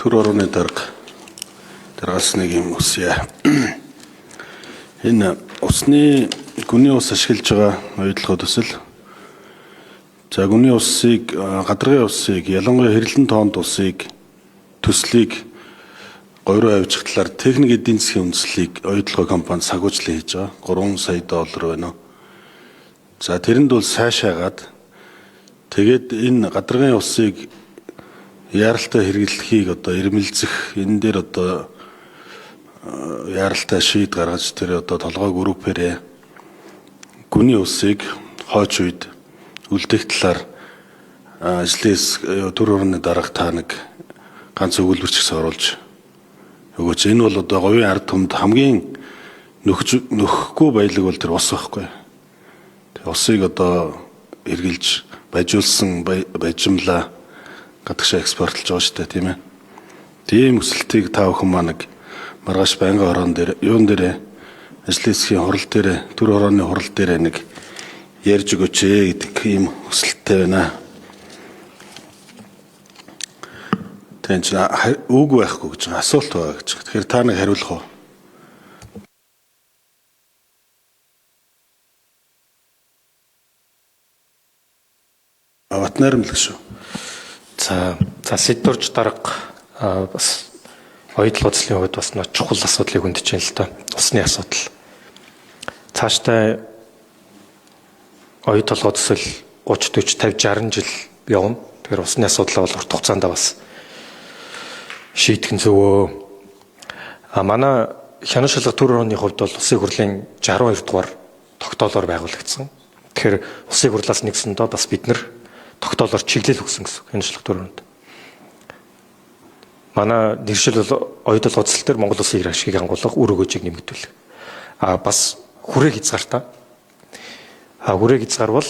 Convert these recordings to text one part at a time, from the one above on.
төр орны дараагаас нэг юм үсье. Энэ усны гүний ус ашиглаж байгаа оюутлогоо төсөл. За гүний усыг гадаргын усыг ялангуяа хэрлэн тоонд усыг төслийг 3 авчих талаар техник эдийн засгийн үндэслэлийг оюутлогоо компани сагуулчлан хийж байгаа. 3 сая доллар байна. За тэрэнд бол сайшаагаад тэгээд энэ гадаргын усыг яаралтай хэрэглэхийг одоо ирмэлзэх энэ дээр одоо яаралтай шийд гаргаж тэр одоо толгой группээрээ гүний усыг хойч үед үлдэх талаар ажлаас төр орны дарга та нэг ганц өгүүлбэрчгс оруулж өгөөч. Энэ бол одоо говийн ард түмэнд хамгийн нөхөхгүй баялаг бол тэр ус байхгүй. Тэр усыг одоо эргэлж бажуулсан бажимлаа гадагшаа экспортлж байгаа шүү дээ, тийм ээ. Тийм өсөлтийг та бүхэн маань маргааш байнгын хорон дээр юун дээр ажлын хэсгийн хурал дээр төр орооны хурал дээр нэг ярьж өгөөч гэдэг ийм өсөлттэй байна. Тэгэн чинь үг байхгүй гэж асуулт байгаа гэж. Тэгэхээр та нэг хариулах уу? Батнаар мэлг шүү. За сэдвэрж дарга бас оюутлын үзлийн хувьд бас нэг чухал асуудлыг хөндөж байна л да. Усны асуудал. Цаашдаа оюутлын төсөл 30, 40, 50, 60 жил явна. Тэгэхээр усны асуудал бол урт хугацаанд бас шийдэх нь зөвөө. Манай хянан шалгалт төр орны хувьд бол усын хурлын 62 дугаар тогтоолоор байгуулагдсан. Тэгэхээр усын хурлаас нэгсэндээ бас бид нар тогтоолоор чиглэл өгсөн гэсэн хянан шалгалт төр орнд. Манай нэршил бол оюутлын үзэл дээр Монгол Улсын иргэн ашгийг хангуулах үр өгөөжийг нэмэгдүүлэх. Бас хүрээг хязгаартаа. Хүрээг хязгаар бол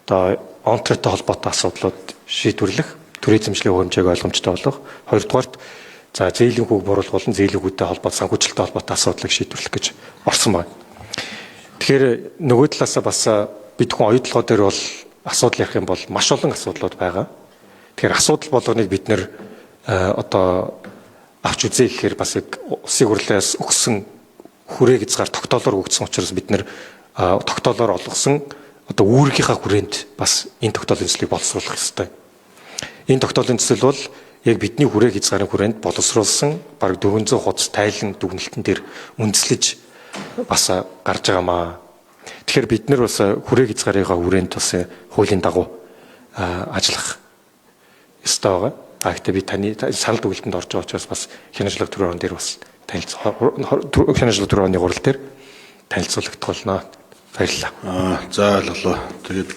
одоо онцлогтой холбоотой асуудлууд шийдвэрлэх, туризмчлийн хэмжээг ойлгомжтой болгох. Хоёрдугаарт зээлийн хүүг буруулах болон зээлийн хүүтэй холбоотой санхүүжилттэй холбоотой асуудлыг шийдвэрлэх гэж орсон байна. Тэгэхээр нөгөө талаасаа бас бид хүн оюутлогоо дээр бол асуудал ярих юм бол маш олон асуудлууд байгаа. Тэгэхээр асуудал болгоныг бид нэр одоо авч үзье гэхээр бас улсын хурлаас өгсөн хүрээг хязгаар тогтоолоор өгсөн учраас бид нэр тогтоолоор олгосон одоо үүргийнхаа хүрээнд бас энэ тогтоолын төслийг боловсруулах ёстой. Энэ тогтоолын төсөл бол яг бидний хүрээг хязгаарын хүрээнд боловсруулсан бараг 400 хуудас тайлан дүгнэлтэн дээр үндэслэж бас гарч байгаамаа. Тэгэхээр бид нар бас хүрээг хязгаарынхаа хүрээнд бас хуулийн дагуу ажиллах ёстой байгаа. Гэхдээ би таны санал дүгнэлтэнд орж байгаа учраас бас хянан шалгалт төр орон дээр бас хянан шалгалт төр орны хурал дээр танилцуулагдах болно. Баярлалаа. За ойлголоо. Тэгээд